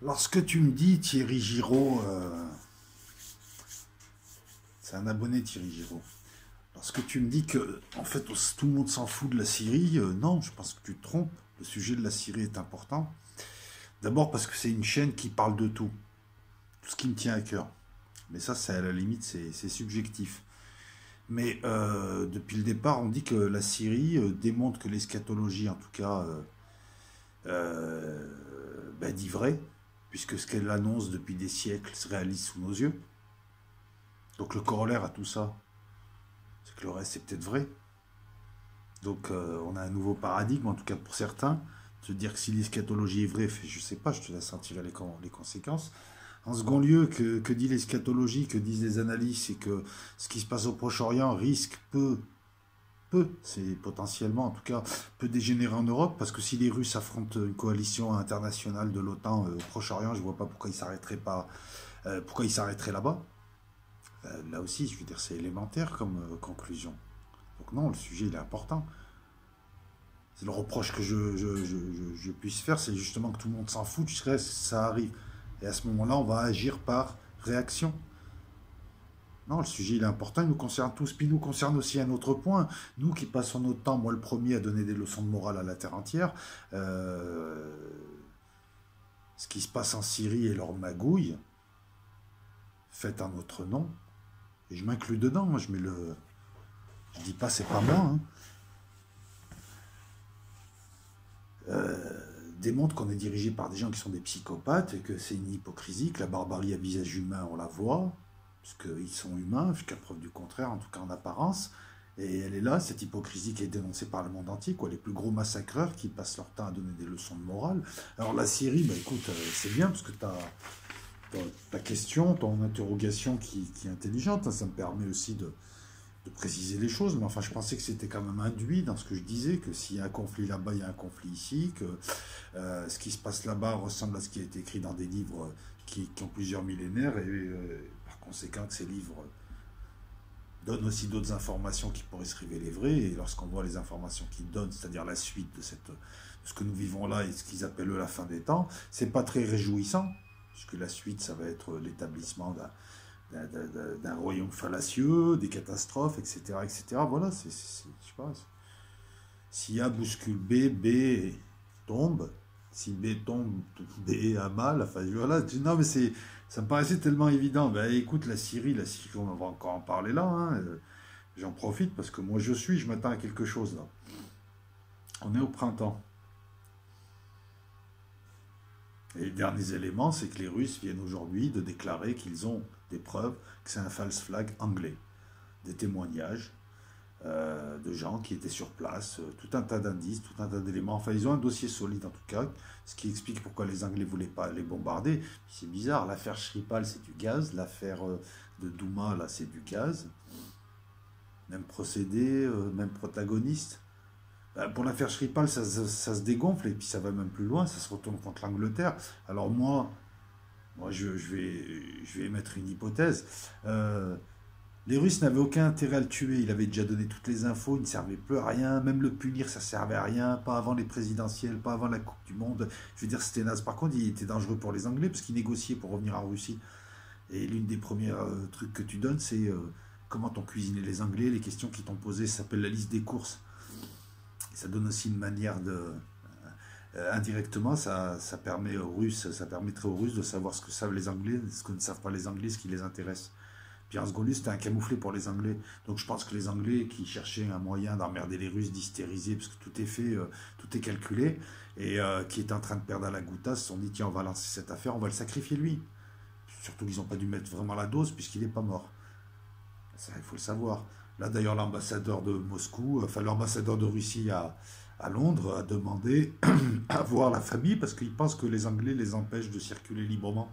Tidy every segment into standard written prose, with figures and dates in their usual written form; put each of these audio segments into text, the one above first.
Lorsque tu me dis Thierry Giraud, c'est un abonné Thierry Giraud. Lorsque tu me dis que en fait tout le monde s'en fout de la Syrie, non, je pense que tu te trompes. Le sujet de la Syrie est important. D'abord parce que c'est une chaîne qui parle de tout ce qui me tient à cœur. Mais ça, c'est à la limite, c'est subjectif. Mais depuis le départ, on dit que la Syrie démontre que l'eschatologie, en tout cas, dit vrai, puisque ce qu'elle annonce depuis des siècles se réalise sous nos yeux. Donc le corollaire à tout ça, c'est que le reste c'est peut-être vrai. Donc on a un nouveau paradigme, en tout cas pour certains. Se dire que si l'eschatologie est vraie, je sais pas, je te laisse en tirer les conséquences. En second lieu, que dit l'eschatologie, que disent les analystes, c'est que ce qui se passe au Proche-Orient risque c'est potentiellement en tout cas, peut dégénérer en Europe, parce que si les Russes affrontent une coalition internationale de l'OTAN au Proche-Orient, je vois pas pourquoi ils s'arrêteraient pas, pourquoi ils s'arrêteraient là-bas. Là aussi, je veux dire, c'est élémentaire comme conclusion. Donc non, le sujet il est important. C'est le reproche que je puisse faire, c'est justement que tout le monde s'en fout, ça arrive. Et à ce moment-là, on va agir par réaction. Non, le sujet il est important, il nous concerne tous. Puis il nous concerne aussi un autre point. Nous qui passons notre temps, moi le premier, à donner des leçons de morale à la terre entière, ce qui se passe en Syrie et leur magouille, faites en notre nom. Et je m'inclus dedans, moi je mets le. Je dis pas c'est pas moi, hein. Démontre qu'on est dirigé par des gens qui sont des psychopathes et que c'est une hypocrisie, que la barbarie à visage humain, on la voit, parce qu'ils sont humains, jusqu'à preuve du contraire, en tout cas en apparence. Et elle est là, cette hypocrisie qui est dénoncée par le monde entier, quoi, les plus gros massacreurs qui passent leur temps à donner des leçons de morale. Alors la Syrie, bah écoute, c'est bien, parce que ta question, ton interrogation qui est intelligente, hein, ça me permet aussi de préciser les choses, mais enfin je pensais que c'était quand même induit dans ce que je disais, que s'il y a un conflit là-bas, il y a un conflit ici, que ce qui se passe là-bas ressemble à ce qui a été écrit dans des livres qui ont plusieurs millénaires, et par conséquent que ces livres donnent aussi d'autres informations qui pourraient se révéler vraies, et lorsqu'on voit les informations qu'ils donnent, c'est-à-dire la suite de ce que nous vivons là et ce qu'ils appellent eux la fin des temps, c'est pas très réjouissant, puisque la suite ça va être l'établissement d'un royaume fallacieux, des catastrophes, etc. etc. Voilà, je sais pas. Si A bouscule B, B tombe. Si B tombe, B a mal. Enfin, voilà. Non, mais ça me paraissait tellement évident. Ben, écoute, la Syrie, on va encore en parler là. Hein. J'en profite parce que moi, je m'attends à quelque chose là. On est au printemps. Et les derniers éléments, c'est que les Russes viennent aujourd'hui de déclarer qu'ils ont des preuves que c'est un false flag anglais. Des témoignages de gens qui étaient sur place, tout un tas d'indices, tout un tas d'éléments. Enfin, ils ont un dossier solide en tout cas, ce qui explique pourquoi les Anglais ne voulaient pas les bombarder. C'est bizarre, l'affaire Skripal, c'est du gaz, l'affaire de Douma, là, c'est du gaz. Même procédé, même protagoniste. Pour l'affaire Skripal, ça se dégonfle et puis ça va même plus loin, ça se retourne contre l'Angleterre. Alors moi je vais émettre une hypothèse. Les Russes n'avaient aucun intérêt à le tuer, il avait déjà donné toutes les infos, il ne servait plus à rien, même le punir ça servait à rien, pas avant les présidentielles, pas avant la Coupe du Monde. Je veux dire, c'était naze. Par contre, il était dangereux pour les Anglais parce qu'ils négociaient pour revenir en Russie. Et l'une des premières trucs que tu donnes, c'est comment t'ont cuisiné les Anglais, les questions qu'ils t'ont posées, ça s'appelle la liste des courses. Ça donne aussi une manière de. Indirectement, ça permet aux Russes, ça permettrait aux Russes de savoir ce que savent les Anglais, ce que ne savent pas les Anglais, ce qui les intéresse. Puis en second lieu, c'était un camouflet pour les Anglais. Donc je pense que les Anglais qui cherchaient un moyen d'emmerder les Russes, d'hystériser, parce que tout est fait, tout est calculé, et qui étaient en train de perdre à la goutte, se sont dit tiens, on va lancer cette affaire, on va le sacrifier lui. Surtout qu'ils n'ont pas dû mettre vraiment la dose, puisqu'il n'est pas mort. Ça, il faut le savoir. Là d'ailleurs, l'ambassadeur de Moscou, enfin l'ambassadeur de Russie à Londres a demandé à voir la famille, parce qu'il pense que les Anglais les empêchent de circuler librement.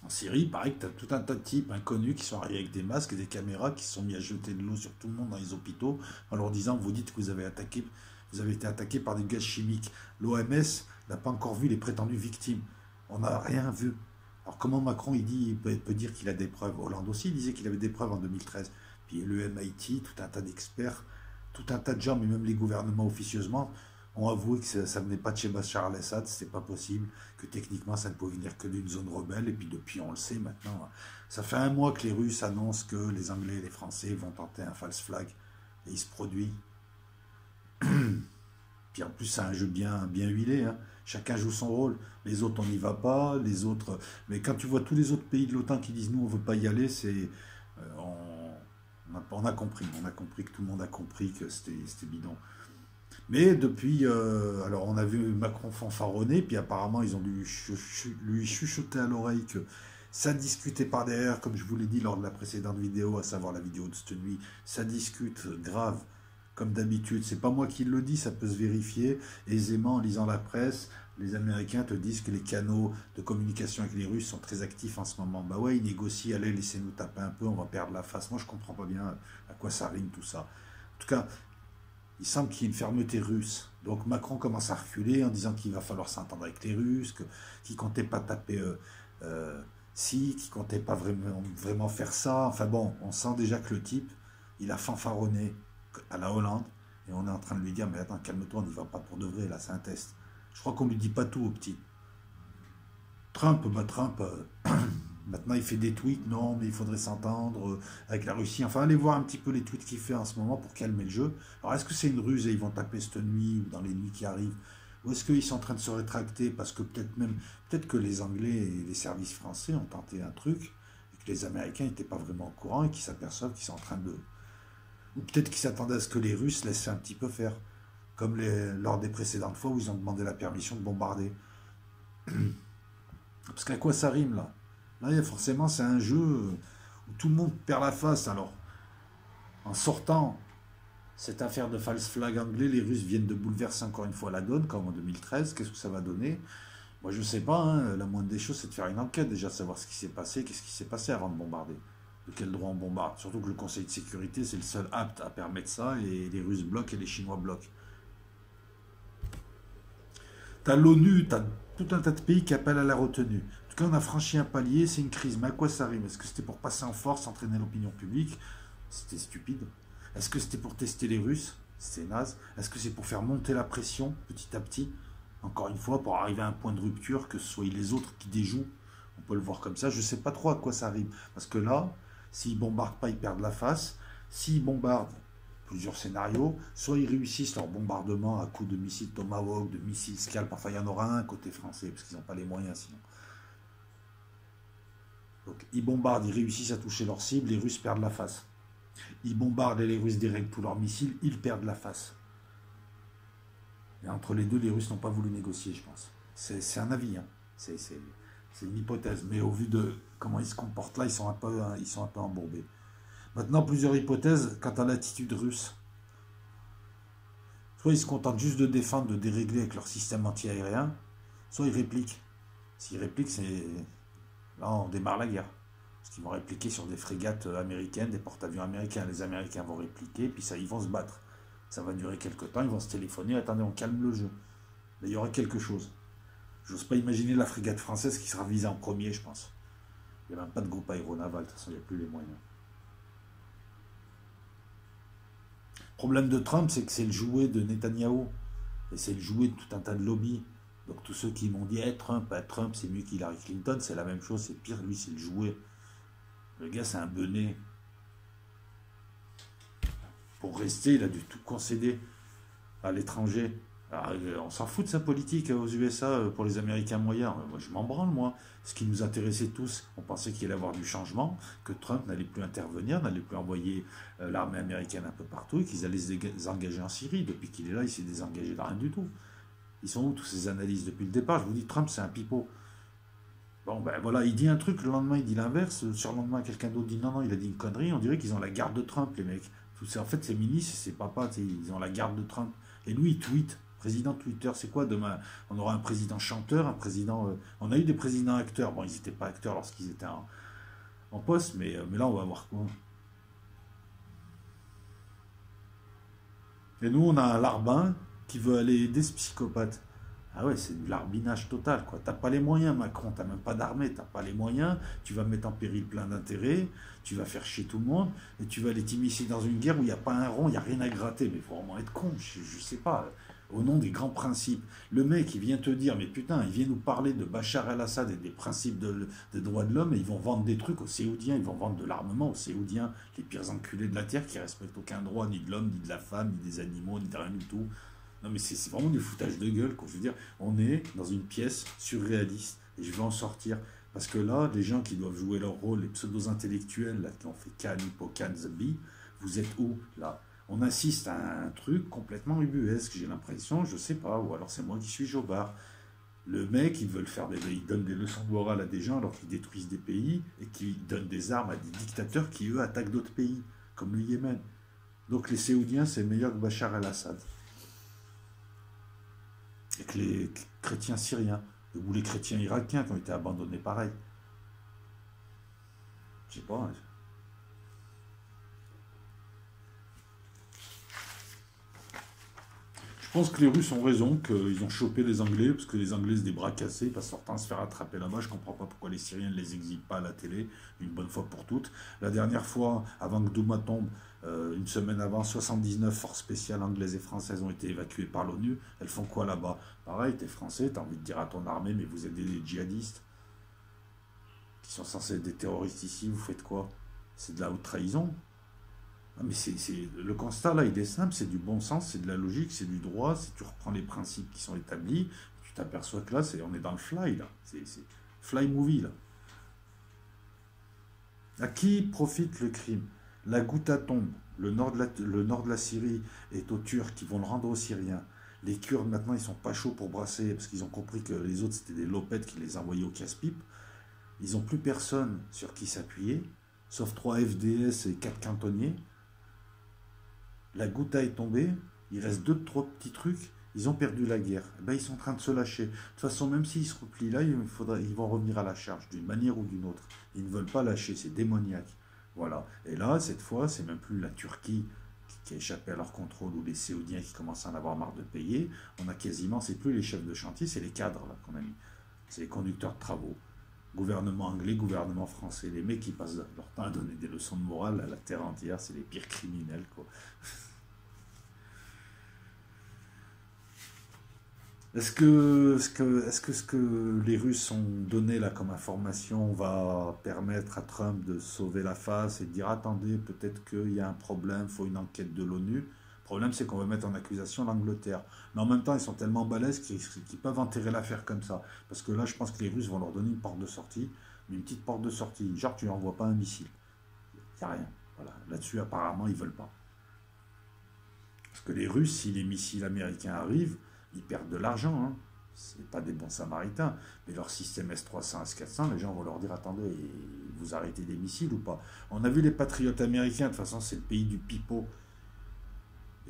En Syrie, il paraît que tu as tout un tas de types inconnus qui sont arrivés avec des masques et des caméras qui se sont mis à jeter de l'eau sur tout le monde dans les hôpitaux en leur disant vous dites que vous avez été attaqué par des gaz chimiques. L'OMS n'a pas encore vu les prétendues victimes. On n'a rien vu. Alors comment Macron il peut dire qu'il a des preuves? Hollande aussi il disait qu'il avait des preuves en 2013. Puis le MIT, tout un tas d'experts, tout un tas de gens, mais même les gouvernements officieusement, ont avoué que ça venait pas de chez Bachar al-Assad, c'était pas possible, que techniquement ça ne pouvait venir que d'une zone rebelle, et puis depuis on le sait maintenant. Ça fait 1 mois que les Russes annoncent que les Anglais et les Français vont tenter un false flag, et il se produit. Puis en plus c'est un jeu bien huilé, hein. Chacun joue son rôle. Les autres on n'y va pas, les autres... Mais quand tu vois tous les autres pays de l'OTAN qui disent nous on veut pas y aller, c'est... on a compris que tout le monde a compris que c'était bidon. Mais depuis, alors on a vu Macron fanfaronner, puis apparemment ils ont lui chuchoter à l'oreille que ça discutait par derrière, comme je vous l'ai dit lors de la précédente vidéo, à savoir la vidéo de cette nuit, ça discute grave, comme d'habitude. C'est pas moi qui le dis, ça peut se vérifier aisément en lisant la presse. Les Américains te disent que les canaux de communication avec les Russes sont très actifs en ce moment. Bah ouais, ils négocient, allez, laissez-nous taper un peu, on va perdre la face. Moi je comprends pas bien à quoi ça rime tout ça. En tout cas, il semble qu'il y ait une fermeté russe. Donc Macron commence à reculer en disant qu'il va falloir s'entendre avec les Russes, qu'il ne comptait pas taper qu'il ne comptait pas vraiment faire ça. Enfin bon, on sent déjà que le type, il a fanfaronné à la Hollande, et on est en train de lui dire, mais attends, calme-toi, on n'y va pas pour de vrai, là, c'est un test. Je crois qu'on ne lui dit pas tout au petit. Trump, maintenant il fait des tweets, non, mais il faudrait s'entendre avec la Russie. Enfin, allez voir un petit peu les tweets qu'il fait en ce moment pour calmer le jeu. Alors, est-ce que c'est une ruse et ils vont taper cette nuit ou dans les nuits qui arrivent? Ou est-ce qu'ils sont en train de se rétracter parce que peut-être que les Anglais et les services français ont tenté un truc et que les Américains n'étaient pas vraiment au courant et qu'ils s'aperçoivent qu'ils sont en train de... Ou peut-être qu'ils s'attendaient à ce que les Russes laissent un petit peu faire, comme lors des précédentes fois où ils ont demandé la permission de bombarder. Parce qu'à quoi ça rime là? Là, forcément, c'est un jeu où tout le monde perd la face. Alors, en sortant cette affaire de false flag anglais, les Russes viennent de bouleverser encore une fois la donne, comme en 2013. Qu'est-ce que ça va donner? Moi, je ne sais pas. Hein. La moindre des choses, c'est de faire une enquête, déjà, savoir ce qui s'est passé, qu'est-ce qui s'est passé avant de bombarder. De quel droit on bombarde? Surtout que le Conseil de sécurité, c'est le seul apte à permettre ça, et les Russes bloquent et les Chinois bloquent. T'as l'ONU, t'as tout un tas de pays qui appellent à la retenue. En tout cas, on a franchi un palier, c'est une crise. Mais à quoi ça rime? Est-ce que c'était pour passer en force, entraîner l'opinion publique? C'était stupide. Est-ce que c'était pour tester les Russes? C'était naze. Est-ce que c'est pour faire monter la pression petit à petit? Encore une fois, pour arriver à un point de rupture, que ce soit les autres qui déjouent. On peut le voir comme ça. Je ne sais pas trop à quoi ça rime. Parce que là, s'ils bombardent pas, ils perdent la face. S'ils bombardent, plusieurs scénarios, soit ils réussissent leur bombardement à coups de missiles Tomahawk, de missiles Scalp, enfin il y en aura un côté français, parce qu'ils n'ont pas les moyens sinon. Donc ils bombardent, ils réussissent à toucher leur cible, les Russes perdent la face. Ils bombardent et les Russes dérèglent tous leurs missiles, ils perdent la face. Et entre les deux, les Russes n'ont pas voulu négocier, je pense. C'est un avis, hein. C'est une hypothèse, mais au vu de comment ils se comportent là, ils sont un peu embourbés. Maintenant, plusieurs hypothèses quant à l'attitude russe. Soit ils se contentent juste de défendre, de dérégler avec leur système anti-aérien, soit ils répliquent. S'ils répliquent, là on démarre la guerre. Parce qu'ils vont répliquer sur des frégates américaines, des porte-avions américains. Les Américains vont répliquer, puis ça, ils vont se battre. Ça va durer quelques temps, ils vont se téléphoner, attendez, on calme le jeu. Mais il y aura quelque chose. J'ose pas imaginer la frégate française qui sera visée en premier, je pense. Il n'y a même pas de groupe aéronaval, de toute façon, il n'y a plus les moyens. Le problème de Trump, c'est que c'est le jouet de Netanyahou. Et c'est le jouet de tout un tas de lobbies. Donc tous ceux qui m'ont dit Trump c'est mieux qu'Hillary Clinton, c'est la même chose, c'est pire, lui c'est le jouet. Le gars c'est un benet. Pour rester, il a dû tout concéder à l'étranger. On s'en fout de sa politique aux USA pour les Américains moyens. Moi, je m'en branle, moi. Ce qui nous intéressait tous, on pensait qu'il allait y avoir du changement, que Trump n'allait plus intervenir, n'allait plus envoyer l'armée américaine un peu partout et qu'ils allaient se désengager en Syrie. Depuis qu'il est là, il s'est désengagé de rien du tout. Ils sont où, tous ces analyses depuis le départ? Je vous dis, Trump, c'est un pipeau. Bon, ben voilà, il dit un truc, le lendemain, il dit l'inverse. Le surlendemain, quelqu'un d'autre dit non, il a dit une connerie. On dirait qu'ils ont la garde de Trump, les mecs. En fait, ses ministres, ses papas, ils ont la garde de Trump. Et lui, il tweet. Président Twitter, c'est quoi demain? On aura un président chanteur, un président... on a eu des présidents acteurs. Bon, ils n'étaient pas acteurs lorsqu'ils étaient en poste, mais là, on va voir quoi. Et nous, on a un larbin qui veut aller aider ce psychopathe. Ah ouais, c'est du larbinage total, quoi. T'as pas les moyens, Macron, t'as même pas d'armée, t'as pas les moyens, tu vas mettre en péril plein d'intérêts, tu vas faire chier tout le monde, et tu vas aller t'immiscer dans une guerre où il n'y a pas un rond, il n'y a rien à gratter. Mais il faut vraiment être con, je sais pas. au nom des grands principes. Le mec, il vient te dire, mais putain, il vient nous parler de Bachar el-Assad et des principes des droits de l'homme, et ils vont vendre des trucs aux Séoudiens, ils vont vendre de l'armement aux Séoudiens, les pires enculés de la terre qui respectent aucun droit, ni de l'homme, ni de la femme, ni des animaux, ni de rien du tout. Non mais c'est vraiment du foutage de gueule, quoi. Je veux dire, on est dans une pièce surréaliste, et je vais en sortir. Parce que là, les gens qui doivent jouer leur rôle, les pseudo-intellectuels, là, qui ont fait Khan, Hippocagne, Zabi, vous êtes où, là? On assiste à un truc complètement ubuesque, j'ai l'impression, je sais pas, ou alors c'est moi qui suis jobard. Le mec, il donne des leçons de morale à des gens alors qu'ils détruisent des pays et qu'ils donnent des armes à des dictateurs qui, eux, attaquent d'autres pays, comme le Yémen. Donc les Séoudiens, c'est meilleur que Bachar el-Assad. Et que les chrétiens syriens, ou les chrétiens irakiens qui ont été abandonnés pareil. Je sais pas. Hein. Je pense que les Russes ont raison, qu'ils ont chopé les Anglais, parce que les Anglais c'est des bras cassés, ils passent leur temps à se faire attraper là-bas. Je comprends pas pourquoi les Syriens ne les exilent pas à la télé, une bonne fois pour toutes. La dernière fois, avant que Douma tombe, une semaine avant, 79 forces spéciales anglaises et françaises ont été évacuées par l'ONU. Elles font quoi là-bas? Pareil, t'es français, t'as envie de dire à ton armée, mais vous êtes des djihadistes qui sont censés être des terroristes ici, vous faites quoi? C'est de la haute trahison. Ah, mais le constat là, il est simple, c'est du bon sens, c'est de la logique, c'est du droit. Si tu reprends les principes qui sont établis, tu t'aperçois que là, on est dans le fly là, c'est fly movie là. À qui profite le crime? La Ghouta tombe, le nord de la Syrie est aux Turcs qui vont le rendre aux Syriens. Les Kurdes maintenant ils sont pas chauds pour brasser parce qu'ils ont compris que les autres c'était des lopettes qui les envoyaient au casse-pipe. Ils n'ont plus personne sur qui s'appuyer, sauf 3 FDS et 4 cantonniers. La Ghouta est tombée, il reste 2-3 petits trucs, ils ont perdu la guerre. Eh ben, ils sont en train de se lâcher. De toute façon, même s'ils se replient là, ils vont revenir à la charge, d'une manière ou d'une autre. Ils ne veulent pas lâcher, c'est démoniaque. Voilà. Et là, cette fois, c'est même plus la Turquie qui a échappé à leur contrôle ou les Séoudiens qui commencent à en avoir marre de payer. On a quasiment, c'est plus les chefs de chantier, c'est les cadres là qu'on a mis. C'est les conducteurs de travaux. Gouvernement anglais, gouvernement français. Les mecs qui passent leur temps à donner des leçons de morale à la terre entière, c'est les pires criminels, quoi. Est-ce que ce que les Russes ont donné là comme information va permettre à Trump de sauver la face et de dire attendez, peut-être qu'il y a un problème, il faut une enquête de l'ONU. Le problème, c'est qu'on va mettre en accusation l'Angleterre. Mais en même temps, ils sont tellement balèzes qu'ils peuvent enterrer l'affaire comme ça. Parce que là, je pense que les Russes vont leur donner une porte de sortie, mais une petite porte de sortie. Genre, tu n'envoies pas un missile. Il n'y a rien. Voilà. Là-dessus, apparemment, ils ne veulent pas. Parce que les Russes, si les missiles américains arrivent, ils perdent de l'argent. Hein. Ce n'est pas des bons samaritains. Mais leur système S-300, S-400, les gens vont leur dire attendez, vous arrêtez des missiles ou pas? On a vu les patriotes américains, de toute façon, c'est le pays du pipeau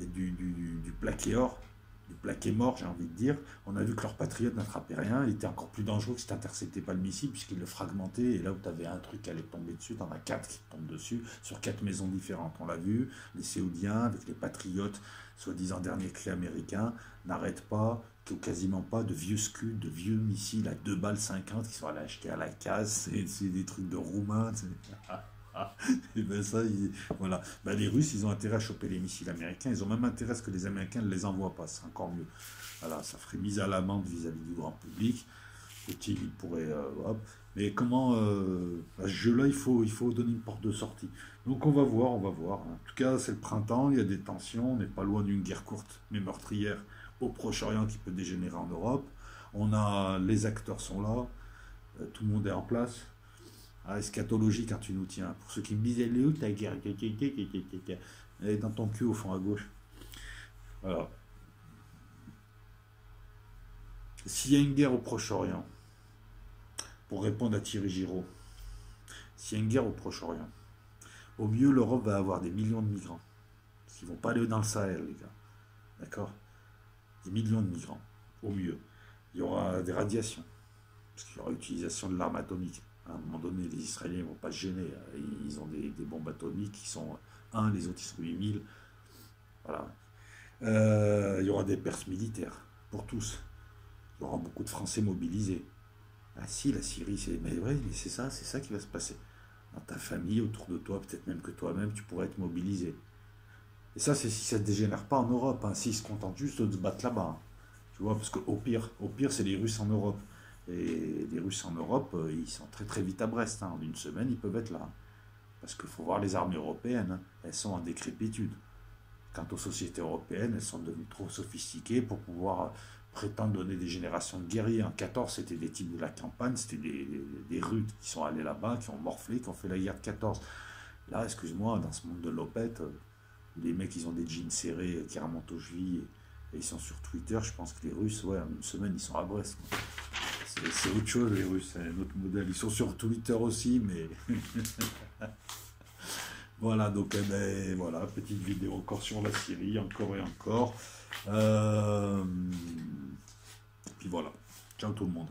et du plaqué or, du plaqué mort, j'ai envie de dire. On a vu que leurs patriotes n'attrapaient rien. Il était encore plus dangereux que si tu n'interceptais pas le missile, puisqu'ils le fragmentaient. Et là où tu avais un truc qui allait tomber dessus, tu en as 4 qui tombent dessus, sur 4 maisons différentes. On l'a vu, les Séoudiens, avec les patriotes, soi-disant dernier cri américain, n'arrêtent pas, quasiment pas, de vieux scuds, de vieux missiles à 2 balles 50 qui sont allés acheter à la casse. C'est des trucs de roumains. Et ben ça, voilà. Ben les Russes, ils ont intérêt à choper les missiles américains. Ils ont même intérêt à ce que les Américains ne les envoient pas. C'est encore mieux. Voilà, ça ferait mise à l'amende vis-à-vis du grand public. Poutine, il pourrait... hop. Mais comment... à ce jeu-là, il faut donner une porte de sortie. Donc on va voir, on va voir. En tout cas, c'est le printemps, il y a des tensions. On n'est pas loin d'une guerre courte, mais meurtrière, au Proche-Orient qui peut dégénérer en Europe. Les acteurs sont là. Tout le monde est en place. Eschatologie quand tu nous tiens. Pour ceux qui me disent, elle est où ta guerre? Elle est dans ton cul au fond à gauche. Voilà. S'il y a une guerre au Proche-Orient, pour répondre à Thierry Giraud, s'il y a une guerre au Proche-Orient, au mieux l'Europe va avoir des millions de migrants. Parce qu'ils ne vont pas aller dans le Sahel, les gars. D'accord? Des millions de migrants. Au mieux. Il y aura des radiations. Parce qu'il y aura utilisation de l'arme atomique. À un moment donné, les Israéliens ne vont pas se gêner. Ils ont des bombes atomiques qui sont 1, les autres ils sont 8000. Voilà. Il y aura des pertes militaires pour tous. Il y aura beaucoup de Français mobilisés. Ah si, la Syrie, mais ouais, mais c'est ça qui va se passer. Dans ta famille, autour de toi, peut-être même que toi-même, tu pourrais être mobilisé. Et ça, c'est si ça ne dégénère pas en Europe, hein, s'ils se contentent juste de se battre là-bas. Hein. Tu vois, parce au pire, c'est les Russes en Europe. Et les Russes en Europe, ils sont très très vite à Brest. Hein. En une semaine, ils peuvent être là. Hein. Parce qu'il faut voir les armées européennes, hein, elles sont en décrépitude. Quant aux sociétés européennes, elles sont devenues trop sophistiquées pour pouvoir prétendre donner des générations de guerriers. En 14, c'était des types de la campagne, c'était des rudes qui sont allés là-bas, qui ont morflé, qui ont fait la guerre de 14. Là, excuse-moi, dans ce monde de l'opette, les mecs, ils ont des jeans serrés qui remontent aux chevilles et ils sont sur Twitter. Je pense que les Russes, ouais, en une semaine, ils sont à Brest. C'est autre chose, les Russes, c'est un autre modèle. Ils sont sur Twitter aussi, mais voilà, donc eh ben, voilà, petite vidéo encore sur la Syrie, encore et encore. Puis voilà, ciao tout le monde.